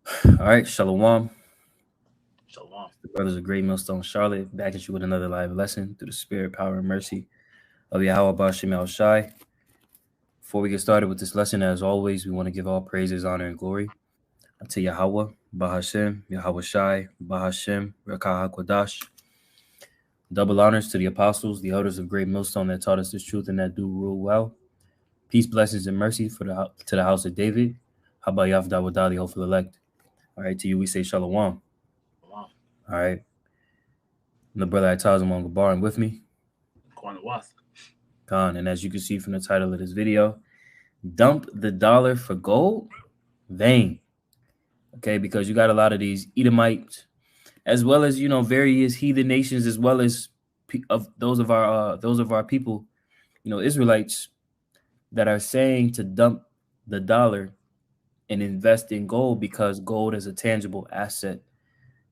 All right, Shalom. Shalom. The brothers of Great Millstone Charlotte back at you with another live lesson through the spirit, power, and mercy of Yahweh Bashim El Shai. Before we get started with this lesson, as always, we want to give all praises, honor, and glory unto Yahweh, Bahashem, Yahweh Shai, Bahashem, Rakah HaKodash. Double honors to the apostles, the elders of Great Millstone that taught us this truth and that do rule well. Peace, blessings, and mercy to the house of David. Habayaf Dawadah, the hopeful elect. All right, to you we say Shalom. Shalom. All right. And the brother Atazim on Gabar with me. Corner Wath. Khan. And as you can see from the title of this video, dump the dollar for gold? Vain. Okay, because you got a lot of these Edomites, as well as various heathen nations, as well as those of our people, Israelites, that are saying to dump the dollar and invest in gold because gold is a tangible asset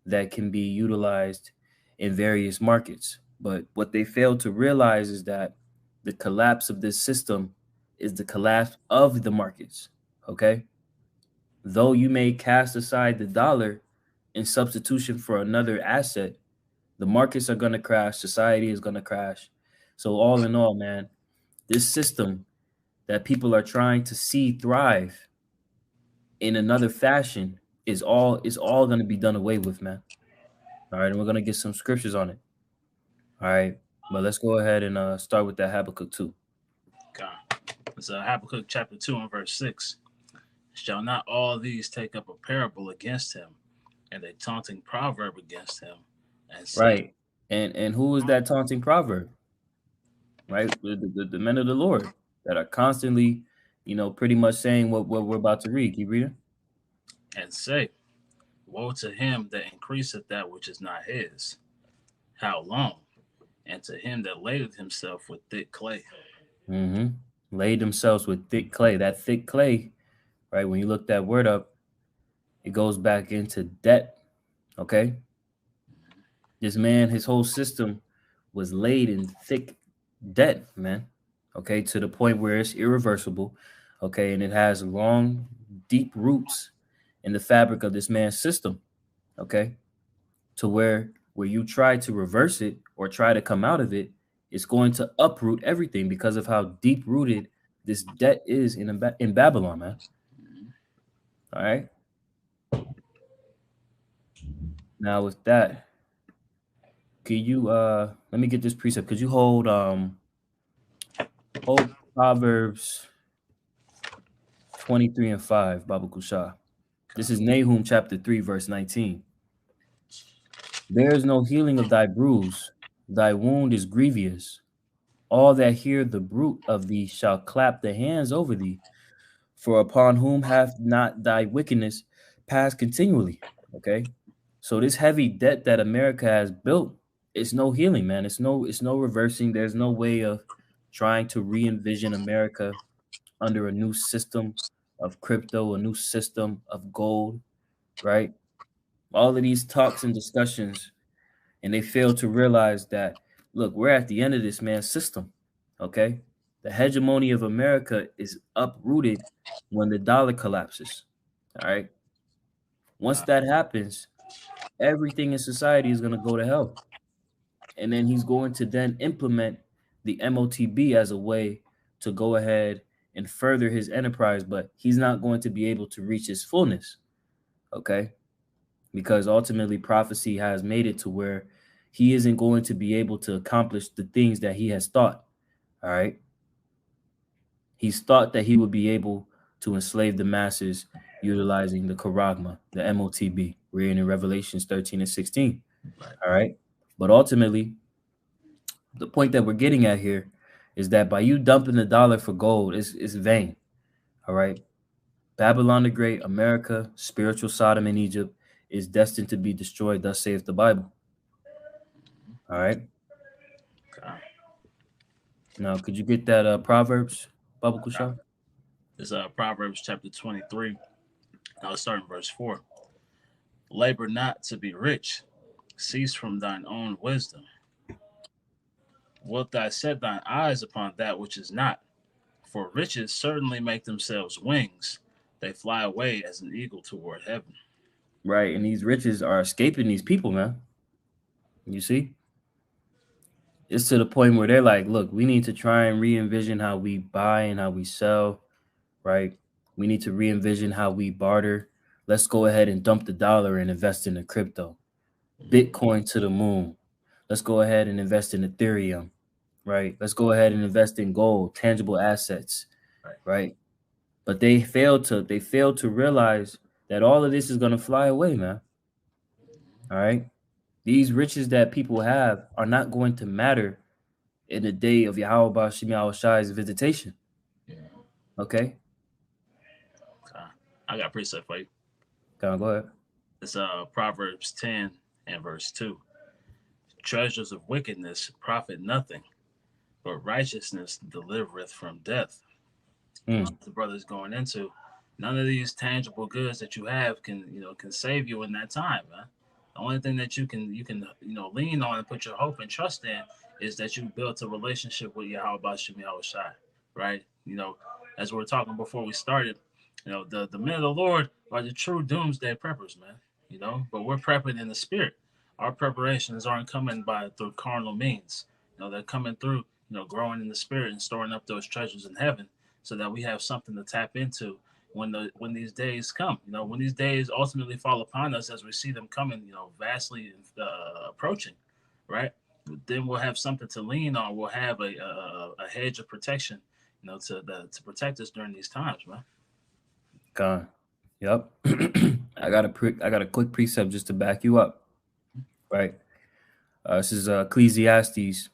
that can be utilized in various markets. But what they fail to realize is that the collapse of this system is the collapse of the markets. Okay. Though you may cast aside the dollar in substitution for another asset, the markets are going to crash. Society is going to crash. So, all in all, man, this system that people are trying to see thrive in another fashion is all going to be done away with, man. All right. And we're going to get some scriptures on it. All right. But let's go ahead and start with that Habakkuk 2. God. It's Habakkuk chapter 2 and verse 6. Shall not all these take up a parable against him, and a taunting proverb against him, and say, Right. And who is that taunting proverb? Right? The men of the Lord that are constantly, pretty much saying what we're about to read. Keep reading. and say, Woe to him that increaseth that which is not his. How long? And to him that ladeth himself with thick clay. Mm-hmm. Laid themselves with thick clay. That thick clay, right? When you look that word up, it goes back into debt. Okay. This man, his whole system was laid in thick debt, man. Okay, to the point where it's irreversible. Okay, and it has long, deep roots in the fabric of this man's system. Okay, to where you try to reverse it or try to come out of it, it's going to uproot everything because of how deep rooted this debt is in Babylon, man. All right. Now with that, can you let me get this precept? Could you hold Proverbs 23 and 5, Baba Kusha? This is Nahum chapter 3, verse 19. There is no healing of thy bruise, thy wound is grievous. All that hear the bruit of thee shall clap their hands over thee, for upon whom hath not thy wickedness passed continually? Okay. So this heavy debt that America has built, it's no healing, man. It's no reversing. There's no way of trying to re-envision America under a new system of crypto, a new system of gold, right? All of these talks and discussions, and they fail to realize that, look, we're at the end of this man's system, okay? The hegemony of America is uprooted when the dollar collapses, all right? Once God. that happens, everything in society is going to go to hell. And then he's going to then implement the MOTB as a way to go ahead and further his enterprise, but he's not going to be able to reach his fullness, okay? Because ultimately prophecy has made it to where he isn't going to be able to accomplish the things that he has thought. All right. He's thought that he would be able to enslave the masses utilizing the charagma, the MOTB. We're in Revelations 13 and 16. Right. All right. But ultimately, the point that we're getting at here is that by you dumping the dollar for gold, it's vain. All right. Babylon the Great, America, spiritual Sodom in Egypt, is destined to be destroyed, thus saith the Bible. All right. God. Now, could you get that Proverbs, Baba God. Kusha? It's Proverbs chapter 23. Now let's start in verse 4. Labor not to be rich, cease from thine own wisdom. Wilt thou set thine eyes upon that which is not? For riches certainly make themselves wings, they fly away as an eagle toward heaven. right? And these riches are escaping these people, man. You see? It's to the point where they're like, look, we need to try and re-envision how we buy and how we sell, right? We need to re-envision how we barter. Let's go ahead and dump the dollar and invest in the crypto. Bitcoin to the moon. Let's go ahead and invest in Ethereum, right? Let's go ahead and invest in gold, tangible assets, right? But they failed to realize that all of this is going to fly away, man. All right? These riches that people have are not going to matter in the day of Yahweh Shemi Shai's visitation. Okay? I got a precept for you. Go ahead. It's Proverbs 10 and verse 2. Treasures of wickedness profit nothing, but righteousness delivereth from death. The brother's going into, none of these tangible goods that you have can save you in that time, man. The only thing that you can lean on and put your hope and trust in is that you built a relationship with Yahweh Shemi Shai, right? As we were talking before we started, the men of the Lord are the true doomsday preppers, man. But we're prepping in the spirit. Our preparations aren't coming through carnal means. They're coming through, growing in the spirit and storing up those treasures in heaven, so that we have something to tap into when these days come. When these days ultimately fall upon us, as we see them coming, vastly approaching, right? Then we'll have something to lean on. We'll have a hedge of protection, to protect us during these times, man. God. Yep. I got a quick precept just to back you up. Right. This is Ecclesiastes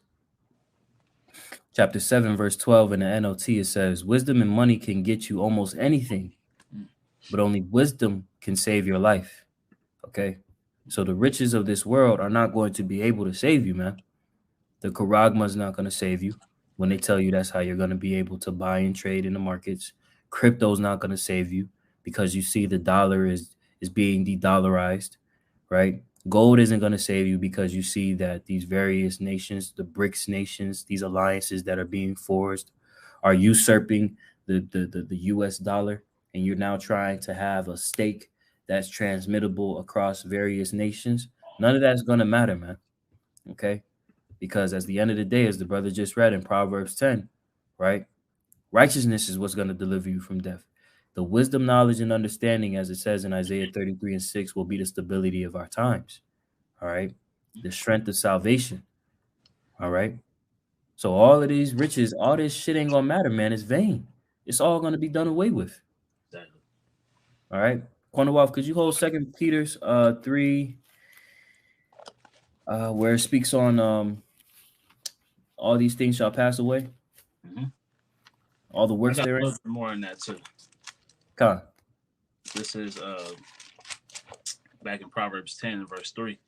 chapter 7, verse 12 in the NLT. It says, wisdom and money can get you almost anything, but only wisdom can save your life. Okay. So the riches of this world are not going to be able to save you, man. The charagma is not going to save you when they tell you that's how you're going to be able to buy and trade in the markets. Crypto is not going to save you because you see the dollar is being de-dollarized, right? Gold isn't going to save you because you see that these various nations, the BRICS nations, these alliances that are being forged are usurping the US dollar, and you're now trying to have a stake that's transmittable across various nations. None of that's going to matter, man. Okay? Because at the end of the day, as the brother just read in Proverbs 10, right? Righteousness is what's going to deliver you from death. The wisdom, knowledge, and understanding, as it says in Isaiah 33 and 6, will be the stability of our times. All right. The strength of salvation. All right. So all of these riches, all this shit ain't gonna matter, man. It's vain. It's all gonna be done away with. Exactly. All right. Quanawaf, could you hold 2 Peter's 3 where it speaks on all these things shall pass away? All the works there. A little bit more in that too. Con. This is back in Proverbs 10 and verse 3.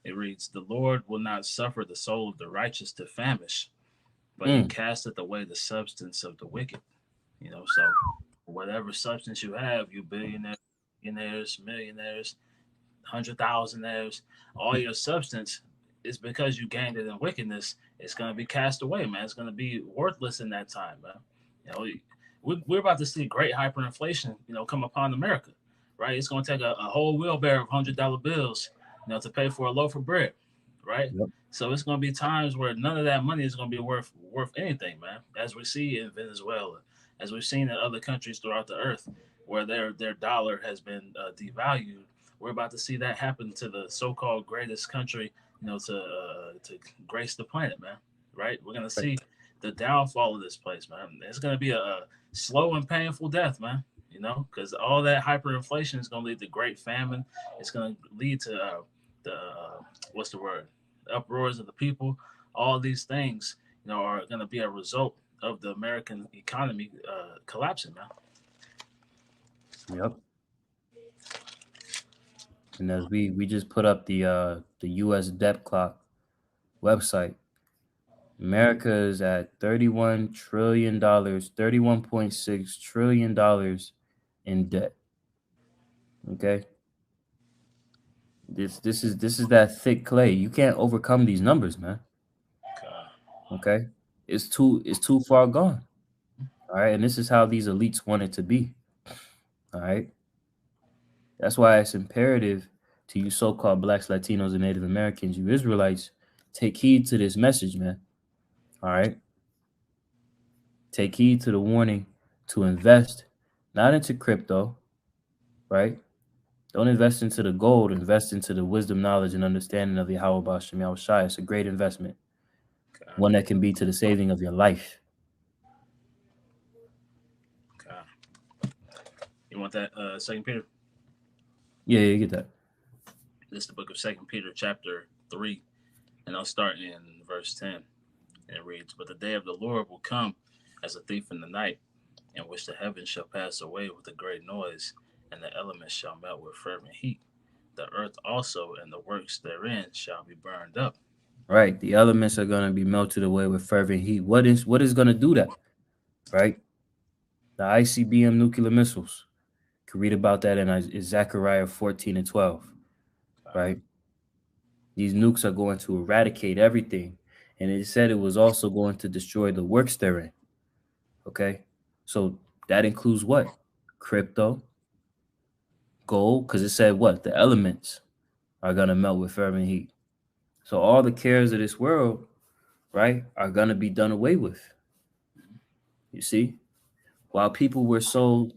It reads, the Lord will not suffer the soul of the righteous to famish, but he casteth away the substance of the wicked. So whatever substance you have, you billionaires, millionaires, 100,000aires, all your substance is because you gained it in wickedness. It's going to be cast away, man. It's going to be worthless in that time, man. We're about to see great hyperinflation, come upon America, right? It's going to take a whole wheelbarrow of $100 bills, to pay for a loaf of bread, right? Yep. So it's going to be times where none of that money is going to be worth anything, man. As we see in Venezuela, as we've seen in other countries throughout the earth, where their dollar has been devalued. We're about to see that happen to the so-called greatest country, to grace the planet, man. Right? We're gonna see the downfall of this place, man. It's gonna be a slow and painful death, man. Because all that hyperinflation is gonna lead to great famine. It's gonna lead to what's the word? Uproars of the people. All these things, are gonna be a result of the American economy collapsing, man. Yep. And as we just put up the U.S. debt clock website, America is at $31 trillion, $31.6 trillion in debt. Okay. This is that thick clay. You can't overcome these numbers, man. Okay. It's too far gone. All right. And this is how these elites want it to be. All right. That's why it's imperative to you so-called blacks, Latinos, and Native Americans, you Israelites, take heed to this message, man. All right. Take heed to the warning to invest not into crypto, right? Don't invest into the gold, invest into the wisdom, knowledge, and understanding of Yahweh Bashem Yahushai. It's a great investment, Okay. one that can be to the saving of your life. Okay. You want that Second Peter? Yeah, you get that. This is the book of Second Peter, chapter 3, and I'll start in verse 10. And it reads, "But the day of the Lord will come as a thief in the night, in which the heavens shall pass away with a great noise, and the elements shall melt with fervent heat. The earth also and the works therein shall be burned up." Right. The elements are going to be melted away with fervent heat. What is going to do that? Right. The ICBM nuclear missiles. You can read about that in Zechariah 14 and 12. Right. These nukes are going to eradicate everything. And it said it was also going to destroy the works therein. Okay. So that includes what? Crypto, gold, because it said what? The elements are going to melt with fervent heat. So all the cares of this world, right, are going to be done away with. You see? While people were so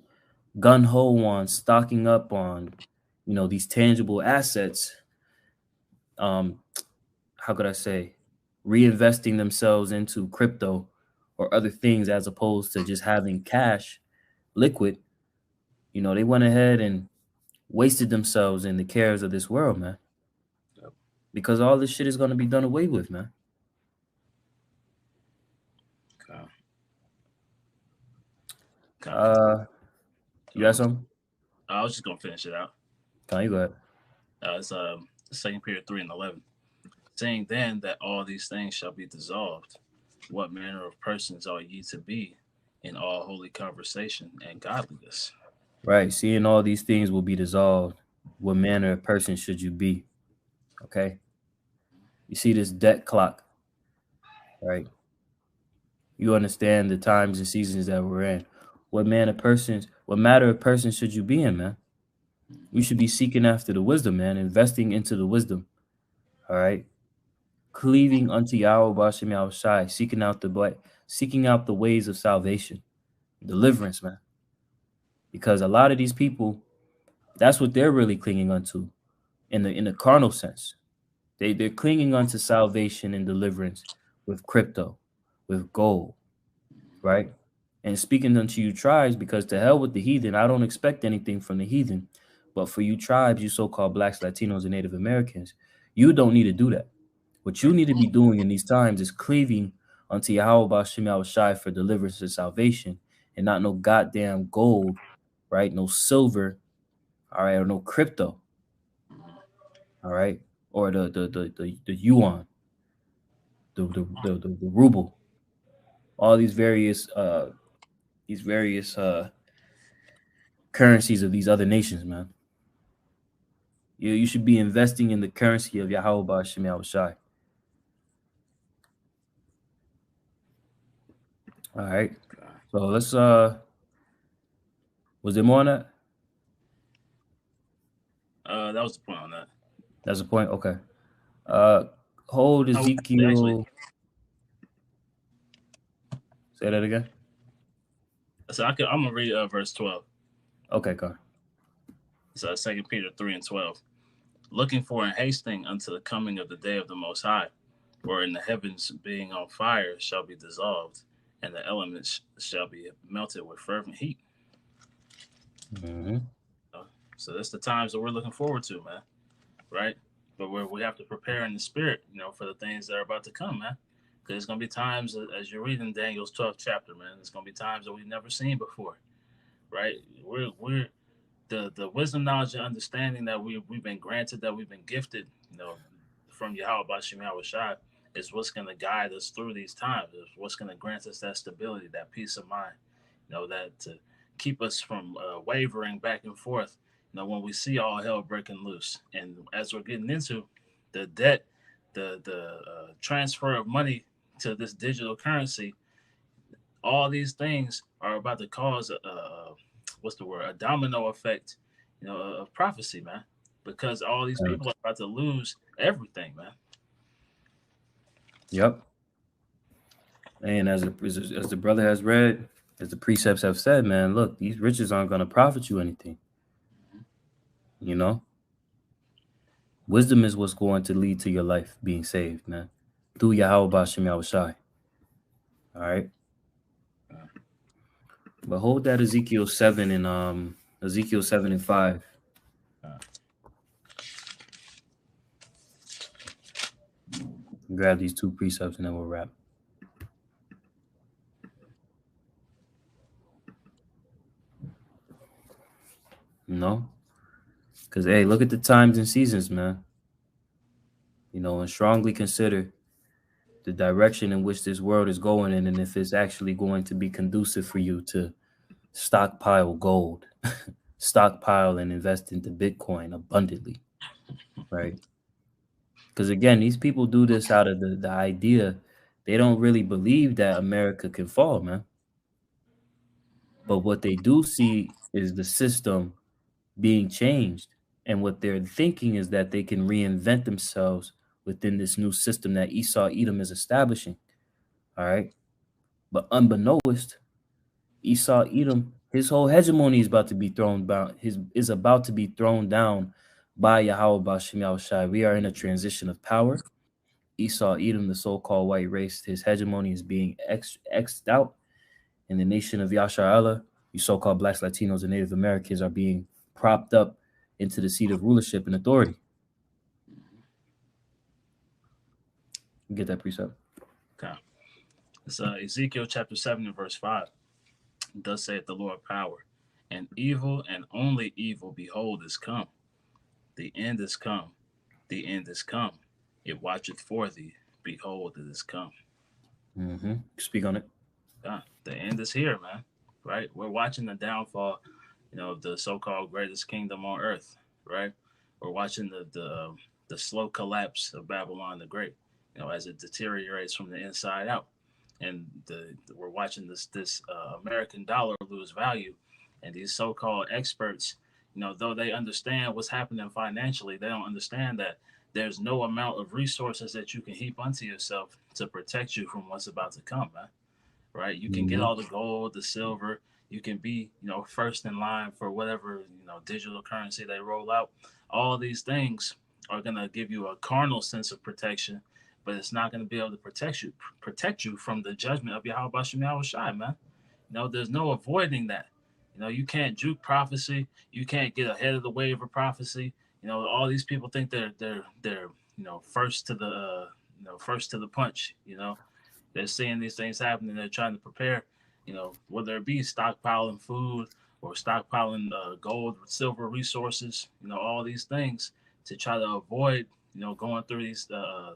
gun-ho on stocking up on, these tangible assets, how could I say, reinvesting themselves into crypto or other things as opposed to just having cash liquid, they went ahead and wasted themselves in the cares of this world, man. Yep. Because all this shit is going to be done away with, man. Okay. Okay. You got something? I was just gonna finish it out. Can you go ahead? It's 2 Peter 3 and 11. "Saying then that all these things shall be dissolved, what manner of persons are ye to be in all holy conversation and godliness?" Right. Seeing all these things will be dissolved, what manner of person should you be? Okay. You see this debt clock, right? You understand the times and seasons that we're in. What matter of person should you be in, man? You should be seeking after the wisdom, man, investing into the wisdom. All right. Cleaving unto Yahweh Bashem Yahushai, seeking out the ways of salvation, deliverance, man. Because a lot of these people, that's what they're really clinging unto in the carnal sense. They're clinging onto salvation and deliverance with crypto, with gold, right? And speaking unto you tribes, because to hell with the heathen, I don't expect anything from the heathen. But for you tribes, you so-called blacks, Latinos, and Native Americans, you don't need to do that. What you need to be doing in these times is cleaving unto Yahweh Bashem Yahushai for deliverance and salvation, and not no goddamn gold, right? No silver, all right, or no crypto, all right, or the yuan, the ruble, all these various currencies of these other nations, man. You should be investing in the currency of Yahweh Bashem Yahushai. All right. So let's was there more on that? That was the point on that. That's the point. Okay. Hold Ezekiel. Say that again. So I'm gonna read verse 12. Okay, go. So 2 Peter 3 and 12. "Looking for and hasting unto the coming of the day of the Most High, wherein the heavens being on fire shall be dissolved, and the elements shall be melted with fervent heat." Mm-hmm. So that's the times that we're looking forward to, man. Right? But we have to prepare in the spirit, for the things that are about to come, man. Because there's gonna be times, as you're reading Daniel's 12th chapter, man. There's gonna be times that we've never seen before, right? We're the wisdom, knowledge, and understanding that we've been granted, that we've been gifted, from Yahweh Bashem Yahushai, is what's going to guide us through these times. Is what's going to grant us that stability, that peace of mind, that to keep us from wavering back and forth. When we see all hell breaking loose, and as we're getting into the debt, the transfer of money to this digital currency, all these things are about to cause a domino effect, of prophecy, man. Because all these people are about to lose everything, man. Yep. And as the brother has read, as the precepts have said, man, look, these riches aren't going to profit you anything. You know, wisdom is what's going to lead to your life being saved, man. Through Yahweh Bashem Yahushai. All right. But hold that Ezekiel 7 and Ezekiel 7 and 5. Grab these two precepts and then we'll wrap. You know? Because, hey, look at the times and seasons, man. You know, and strongly consider the direction in which this world is going in, and if it's actually going to be conducive for you to stockpile gold, stockpile and invest into Bitcoin abundantly, right? Because, again, these people do this out of the idea. They don't really believe that America can fall, man. But what they do see is the system being changed. And what they're thinking is that they can reinvent themselves within this new system that Esau Edom is establishing. All right. But unbeknownst, Esau Edom, his whole hegemony is about to be thrown down. Is about to be thrown down by Yahweh Bashem Yahushai. We are in a transition of power. Esau Edom, the so-called white race, his hegemony is being X'd out. In the nation of Yashar Allah, you so-called Blacks, Latinos, and Native Americans are being propped up into the seat of rulership and authority. Get that precept. Okay. It's Ezekiel chapter 7 and verse 5. Thus saith the Lord power, and evil and only evil, behold, is come. The end is come. The end is come. It watcheth for thee. Behold, it is come. Mm-hmm. Speak on it. The end is here, man. Right? We're watching the downfall, of the so-called greatest kingdom on earth. Right? We're watching the slow collapse of Babylon the Great. As it deteriorates from the inside out, and we're watching this American dollar lose value, and these so-called experts, though they understand what's happening financially, they don't understand that there's no amount of resources that you can heap onto yourself to protect you from what's about to come, man. Right? You can get all the gold, the silver. You can be, first in line for whatever, digital currency they roll out. All these things are going to give you a carnal sense of protection, but it's not going to be able to protect you from the judgment of Yahweh Bashem Yahushai, man. There's no avoiding that. You can't juke prophecy. You can't get ahead of the wave of prophecy. All these people think they're first to the punch. They're seeing these things happening. They're trying to prepare. Whether it be stockpiling food or stockpiling gold, silver resources. All these things to try to avoid going through these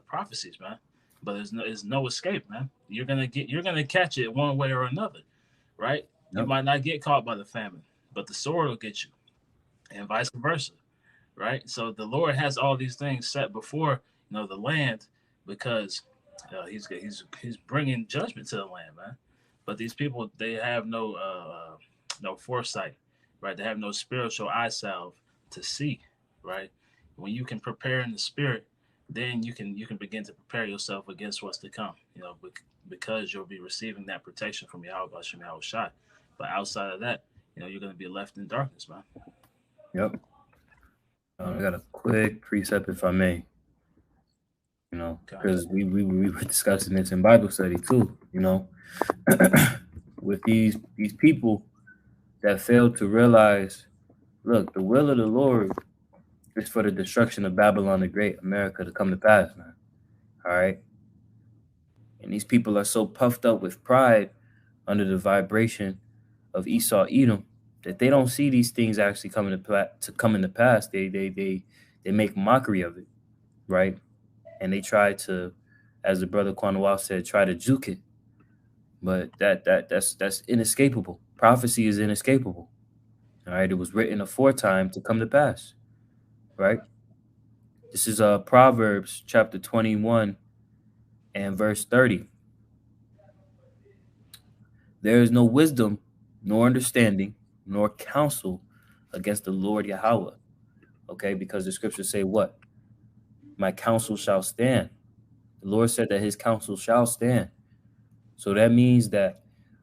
prophecies, man. But there's no escape, man. You're gonna catch it one way or another, right? Yep. You might not get caught by the famine, but the sword will get you, and vice versa, right? So the Lord has all these things set before the land, because he's bringing judgment to the land, man. But these people, they have no foresight, right? They have no spiritual eye salve to see, right? When you can prepare in the spirit, then you can begin to prepare yourself against what's to come, because you'll be receiving that protection from Yahweh Bashem Yahushai. But outside of that, you're going to be left in darkness, man. Yep. I got a quick precept, if I may. Because we were discussing this in Bible study too. With these people that fail to realize, look, the will of the Lord is for the destruction of Babylon the Great, America, to come to pass, man. All right. And these people are so puffed up with pride under the vibration of Esau Edom that they don't see these things actually coming to pass. They make mockery of it, right? And they try to, as the brother Kwanawal said, try to juke it. But that's inescapable. Prophecy is inescapable. All right. It was written aforetime to come to pass. Right. This is Proverbs chapter 21 and verse 30. There is no wisdom, nor understanding, nor counsel against the Lord Yahweh. Okay, because the scriptures say what? My counsel shall stand. The Lord said that his counsel shall stand. So that means that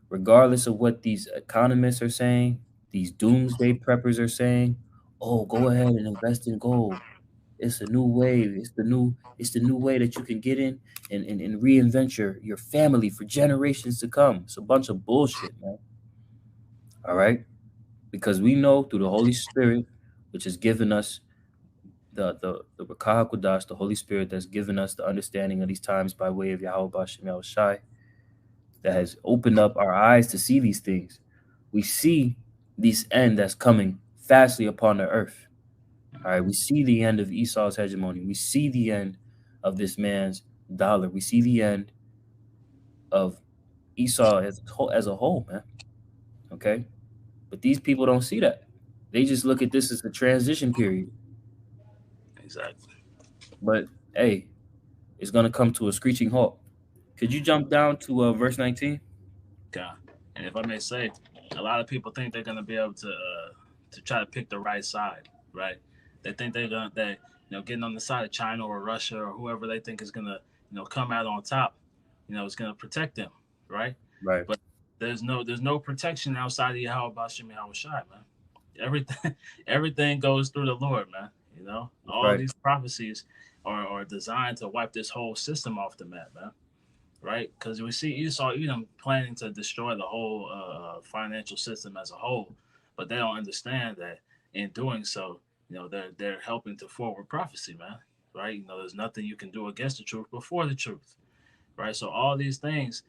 regardless of what these economists are saying, these doomsday preppers are saying, oh, go ahead and invest in gold. It's a new way. It's the new way that you can get in and reinvent your family for generations to come. It's a bunch of bullshit, man. All right? Because we know through the Holy Spirit, which has given us the Rakah HaKodash, the Holy Spirit that's given us the understanding of these times by way of Yahweh Bashem Yahushai, that has opened up our eyes to see these things. We see this end that's coming fastly upon the earth. All right, we see the end of Esau's hegemony. We see the end of this man's dollar. We see the end of Esau as a whole, man. Okay? But these people don't see that. They just look at this as a transition period. Exactly. But hey, it's going to come to a screeching halt. Could you jump down to verse 19? Okay. And if I may say, a lot of people think they're going to be able to try to pick the right side, right? They think getting on the side of China or Russia or whoever they think is going to come out on top, is going to protect them, right? Right. But there's no protection outside of Yahweh Bashem Yahushai, man. Everything goes through the Lord, man. All right. These prophecies are designed to wipe this whole system off the map, man. Right? Because we see Esau Edom planning to destroy the whole financial system as a whole, but they don't understand that in doing so, they're helping to forward prophecy, man. Right? There's nothing you can do against the truth before the truth, right? So all these things,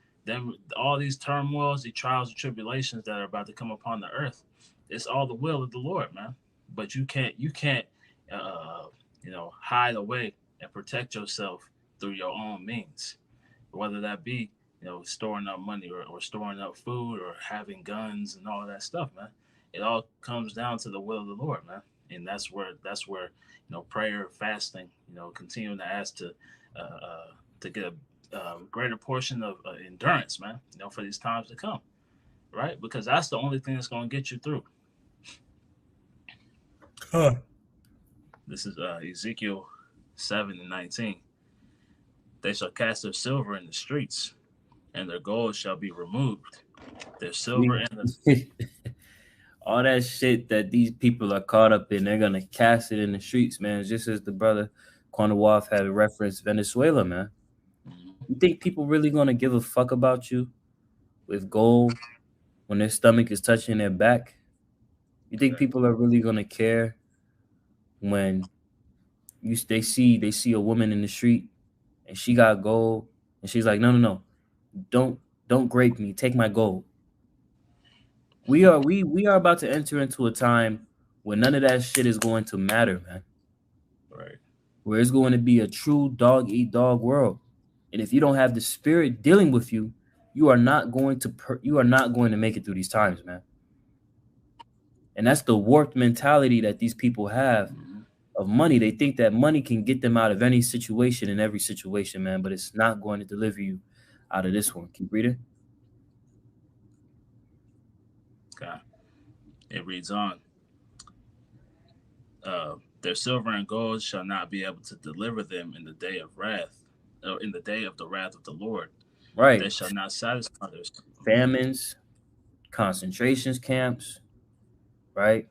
all these turmoils, the trials and tribulations that are about to come upon the earth, it's all the will of the Lord, man. But you can't hide away and protect yourself through your own means, whether that be storing up money or storing up food or having guns and all that stuff, man. It all comes down to the will of the Lord, man. And that's where prayer, fasting, continuing to ask to get a greater portion of endurance, man, for these times to come, right? Because that's the only thing that's going to get you through. Huh. This is Ezekiel 7:19. They shall cast their silver in the streets, and their gold shall be removed. Their silver and the all that shit that these people are caught up in, they're gonna cast it in the streets, man. Just as the brother Quanawaf had referenced Venezuela, man. You think people really gonna give a fuck about you with gold when their stomach is touching their back? You think people are really gonna care when they see a woman in the street and she got gold and she's like, no, don't grape me, take my gold. We are about to enter into a time where none of that shit is going to matter, man. Right. Where it's going to be a true dog eat dog world. And if you don't have the spirit dealing with you, you are not going to make it through these times, man. And that's the warped mentality that these people have of money. They think that money can get them out of any situation in every situation, man, but it's not going to deliver you out of this one. Keep reading. Okay. It reads on. Their silver and gold shall not be able to deliver them in the day of wrath, or in the day of the wrath of the Lord. Right. They shall not satisfy their famines, concentration camps, right?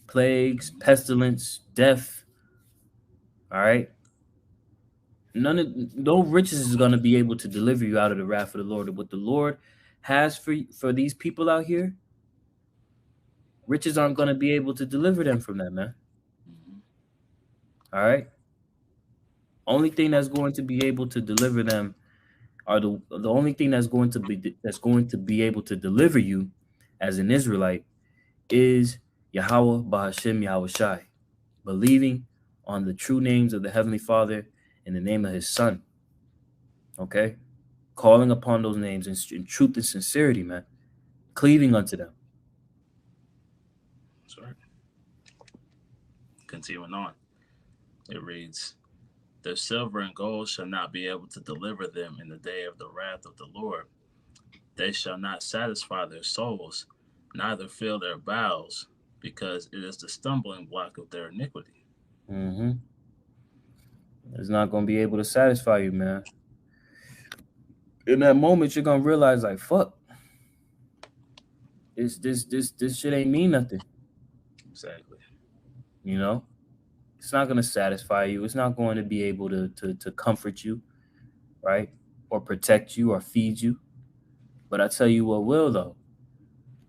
Plagues, pestilence, death. All right. No riches is going to be able to deliver you out of the wrath of the Lord. What the Lord has for these people out here, riches aren't going to be able to deliver them from that, man. All right. Only thing that's going to be able to deliver them are the only thing that's going to be able to deliver you as an Israelite is Yahweh Bahashem Yahushai, believing on the true names of the Heavenly Father in the name of His Son. Okay, calling upon those names in truth and sincerity, man, cleaving unto them. That's right. Continuing on, it reads, their silver and gold shall not be able to deliver them in the day of the wrath of the Lord. They shall not satisfy their souls, neither fill their bowels. because it is the stumbling block of their iniquity. Mm-hmm. It's not gonna be able to satisfy you, man. In that moment, you're gonna realize, like, fuck, this shit ain't mean nothing. Exactly. You know, it's not gonna satisfy you. It's not going to be able to comfort you, right, or protect you or feed you. But I tell you what will though.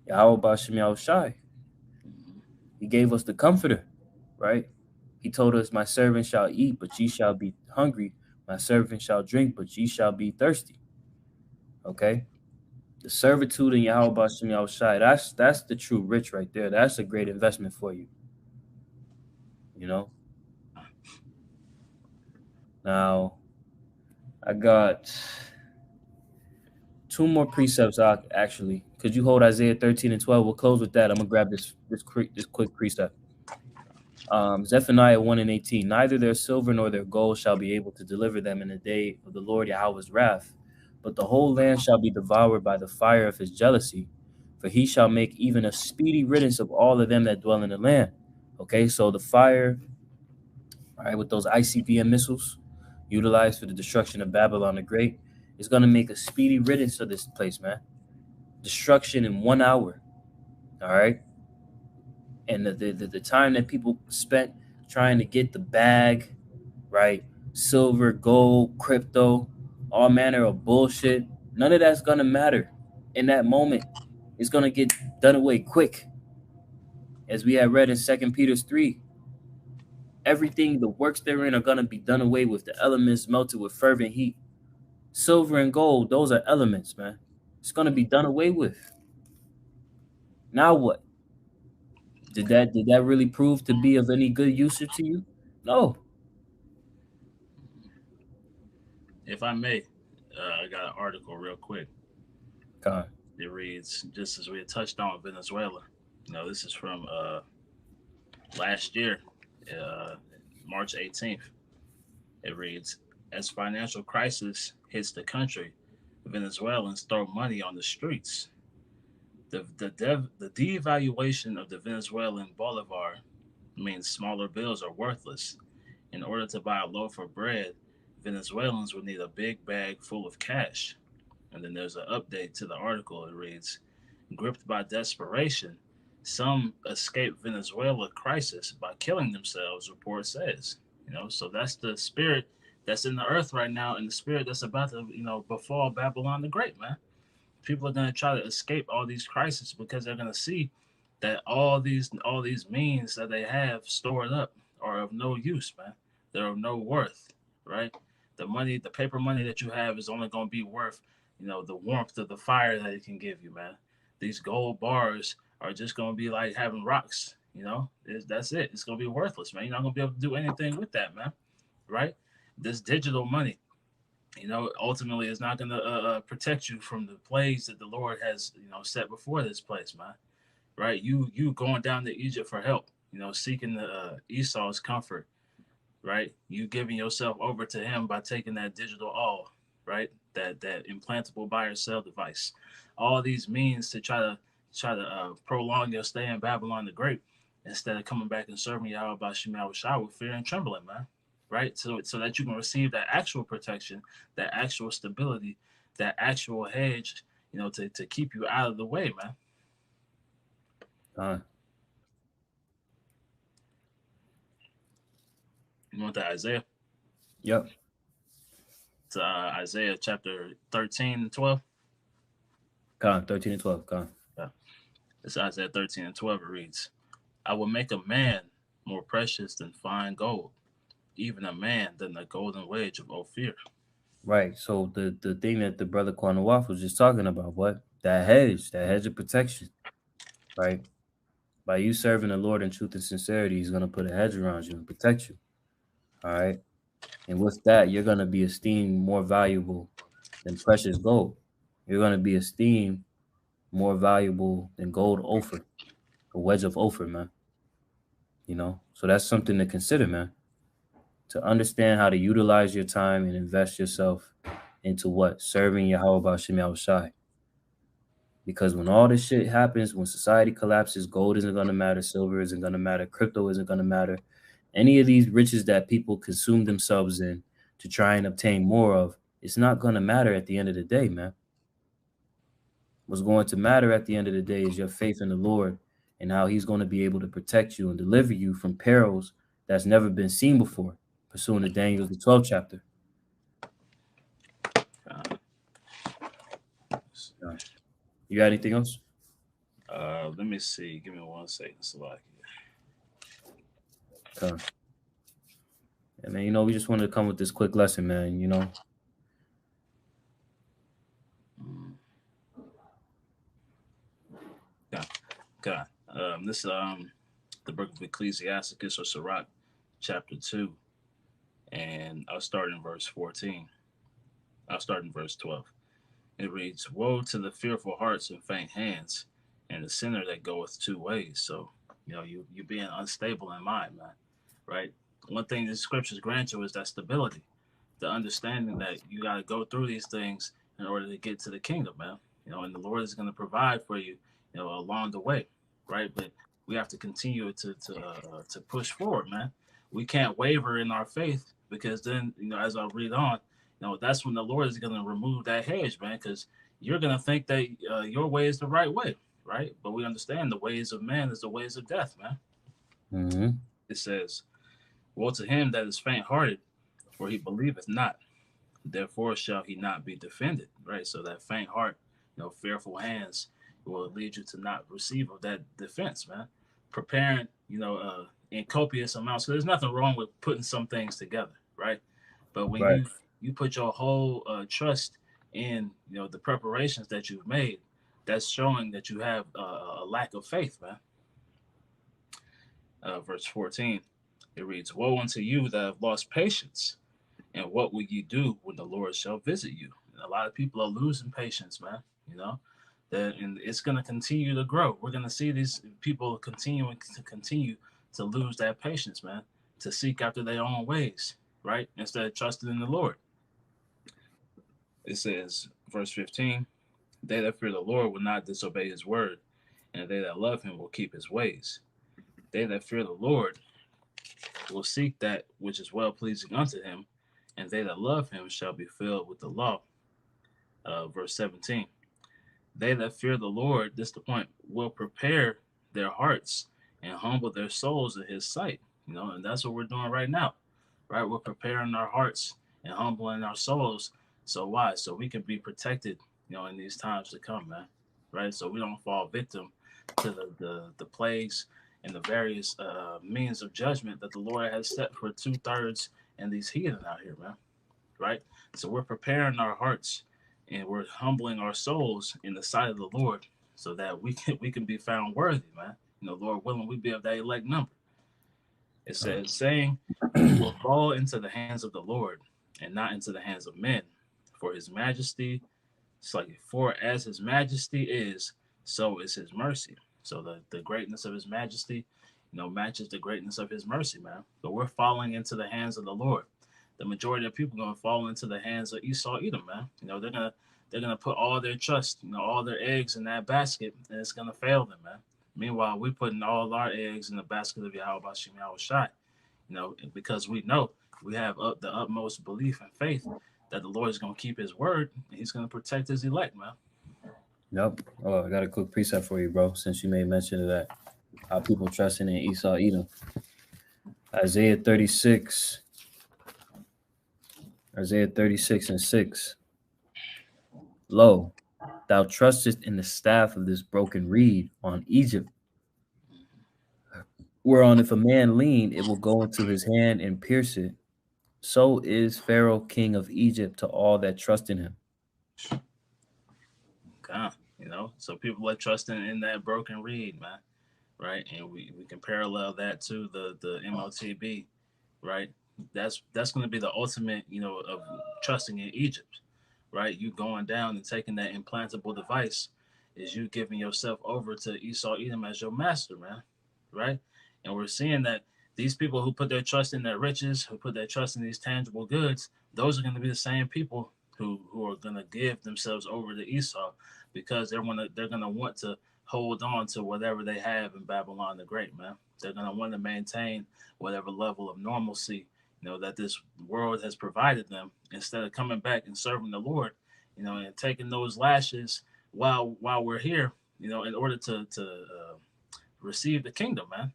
Yahweh Bashem Yahushai. Mhm. He gave us the comforter, right? He told us, "My servant shall eat, but ye shall be hungry. My servant shall drink, but ye shall be thirsty." Okay, the servitude in Yahweh Bashem Yahushai. That's the true rich right there. That's a great investment for you. You know. Now I got two more precepts. Actually, could you hold Isaiah 13 and 12? We'll close with that. I'm gonna grab this quick precept. Zephaniah 1 and 18. Neither their silver nor their gold shall be able to deliver them in the day of the Lord Yahweh's wrath, but the whole land shall be devoured by the fire of his jealousy, for he shall make even a speedy riddance of all of them that dwell in the land. Okay, so the fire, all right, with those ICBM missiles utilized for the destruction of Babylon the Great, is going to make a speedy riddance of this place, man. Destruction in 1 hour, all right? And the time that people spent trying to get the bag, right? Silver, gold, crypto, all manner of bullshit. None of that's gonna matter in that moment. It's gonna get done away quick. As we had read in 2 Peter 3, everything, the works therein are gonna be done away with, the elements melted with fervent heat. Silver and gold, those are elements, man. It's gonna be done away with. Now what? Did that really prove to be of any good usage to you? No. If I may, I got an article real quick. God. It reads, just as we had touched on Venezuela. This is from last year, uh, March 18th. It reads, as financial crisis hits the country, Venezuelans throw money on the streets. The devaluation of the Venezuelan bolivar means smaller bills are worthless. In order to buy a loaf of bread, Venezuelans would need a big bag full of cash. And then there's an update to the article. It reads, gripped by desperation, some escape Venezuela crisis by killing themselves, report says. So that's the spirit that's in the earth right now, and the spirit that's about to, befall Babylon the Great, man. People are going to try to escape all these crises because they're going to see that all these means that they have stored up are of no use, man. They're of no worth, right? The paper money that you have is only going to be worth, the warmth of the fire that it can give you, man. These gold bars are just going to be like having rocks, that's it. It's going to be worthless, man. You're not going to be able to do anything with that, man, right? This digital money, ultimately is not going to protect you from the plagues that the Lord has, set before this place, man. Right? You going down to Egypt for help, seeking the Esau's comfort, right? You giving yourself over to him by taking that digital all, right? That implantable buy or sell device. All these means to try to prolong your stay in Babylon the Great instead of coming back and serving Yahweh Bashim Yahushua with fear and trembling, man. Right? So that you can receive that actual protection, that actual stability, that actual hedge, to keep you out of the way, man. You want that Isaiah? Yep. It's Isaiah chapter 13 and 12. 13 and 12. Yeah. It's Isaiah 13 and 12. It reads, I will make a man more precious than fine gold, even a man than the golden wedge of Ophir. Right. So the thing that the brother Kwanawaf was just talking about, what? That hedge of protection, right? By you serving the Lord in truth and sincerity, he's going to put a hedge around you and protect you. All right. And with that, you're going to be esteemed more valuable than precious gold. You're going to be esteemed more valuable than gold Ophir, a wedge of Ophir, man. So that's something to consider, man. To understand how to utilize your time and invest yourself into what? Serving Yahweh Bashim Yahushai. Because when all this shit happens, when society collapses, gold isn't going to matter, silver isn't going to matter, crypto isn't going to matter. Any of these riches that people consume themselves in to try and obtain more of, it's not going to matter at the end of the day, man. What's going to matter at the end of the day is your faith in the Lord and how he's going to be able to protect you and deliver you from perils that's never been seen before, pursuant to Daniel, the 12th chapter. You got anything else? Let me see. Give me 1 second, Salakia. Okay. Yeah, man, you know, we just wanted to come with this quick lesson, man, you know. Okay. This the book of Ecclesiasticus or Sirach, chapter 2, and I'll start in verse 14. I'll start in verse 12. It reads, "Woe to the fearful hearts and faint hands, and the sinner that goeth two ways." So, you know, you being unstable in mind, man, right? One thing the scriptures grant you is that stability, the understanding that you got to go through these things in order to get to the kingdom, man. You know, and the Lord is going to provide for you, you know, along the way, right? But we have to continue to push forward, man. We can't waver in our faith, because then, you know, as I read on, you know, that's when the Lord is going to remove that hedge, man, because you're going to think that your way is the right way, right? But we understand the ways of man is the ways of death, man. Mm-hmm. It says, "Woe to him that is faint-hearted, for he believeth not. Therefore shall he not be defended." Right? So that faint heart, you know, fearful hands will lead you to not receive of that defense, man. Preparing, you know, in copious amounts. So there's nothing wrong with putting some things together, right? But when Right. you put your whole trust in, you know, the preparations that you've made, that's showing that you have a lack of faith, man. Verse 14, it reads, "Woe unto you that have lost patience, and what will you do when the Lord shall visit you?" And a lot of people are losing patience, man. You know, and it's going to continue to grow. We're going to see these people continue to lose that patience, man, to seek after their own ways, right? Instead of trusting in the Lord. It says, verse 15, "They that fear the Lord will not disobey his word, and they that love him will keep his ways. They that fear the Lord will seek that which is well pleasing unto him, and they that love him shall be filled with the law." Verse 17, "They that fear the Lord," this is the point, "will prepare their hearts and humble their souls in his sight." You know, and that's what we're doing right now, right? We're preparing our hearts and humbling our souls. So why? So we can be protected, you know, in these times to come, man. Right? So we don't fall victim to the plagues and the various means of judgment that the Lord has set for 2/3 and these heathen out here, man. Right? So we're preparing our hearts and we're humbling our souls in the sight of the Lord, so that we can be found worthy, man. You know, Lord willing, we be of that elect number. It says, saying, "We will fall into the hands of the Lord, and not into the hands of men. For his majesty, it's like, for as his majesty is, so is his mercy." So the greatness of his majesty, you know, matches the greatness of his mercy, man. But we're falling into the hands of the Lord. The majority of people are gonna fall into the hands of Esau Edom, man. You know, they're gonna put all their trust, you know, all their eggs in that basket, and it's gonna fail them, man. Meanwhile, we're putting all our eggs in the basket of Yahweh Bashim Yahweh Shai, you know, because we know we have the utmost belief and faith that the Lord is gonna keep his word and he's gonna protect his elect, man. Yep. Oh, I got a quick precept for you, bro, since you made mention of that. How people trusting in Esau Edom. Isaiah 36. Isaiah 36 and 6. "Lo, thou trustest in the staff of this broken reed on Egypt, whereon if a man lean, it will go into his hand and pierce it. So is Pharaoh king of Egypt to all that trust in him." God, you know, so people are trusting in that broken reed, man, right? And we can parallel that to the MOTB, right? That's going to be the ultimate, you know, of trusting in Egypt, right? You going down and taking that implantable device is you giving yourself over to Esau Edom as your master, man, right? And we're seeing that these people who put their trust in their riches, who put their trust in these tangible goods, those are going to be the same people who are going to give themselves over to Esau, because they're gonna want to hold on to whatever they have in Babylon the Great, man. They're gonna want to maintain whatever level of normalcy, that this world has provided them, instead of coming back and serving the Lord, and taking those lashes while we're here, in order to receive the kingdom, man.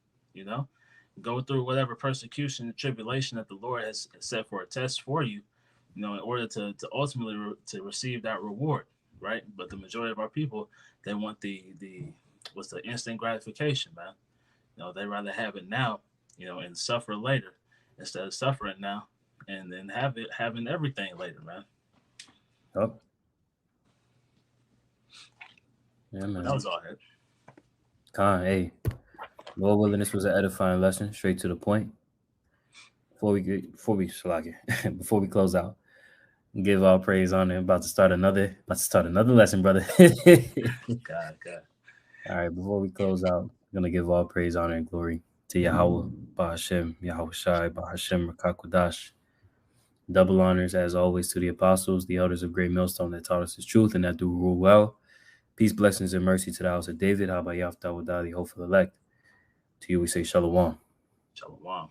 Go through whatever persecution and tribulation that the Lord has set for a test for you, in order to ultimately to receive that reward, right? But the majority of our people, they want the what's the instant gratification, man. They rather have it now, and suffer later, instead of suffering now and then having everything later, man. Oh. Yeah, man. That was all it. Hey, Lord willing, this was an edifying lesson, straight to the point. Before we close out, give all praise, honor. About to start another lesson, brother. God. All right, before we close out, I'm gonna give all praise, honor, and glory to Yahweh, Bahashem, Yahweh Shai, Bahashem, Rakakwadash. Double honors, as always, to the apostles, the elders of Great Millstone that taught us his truth and that do rule well. Peace, blessings, and mercy to the house of David. Habayaf Dawadah, the hopeful elect. To you we say Shalom. Shalom.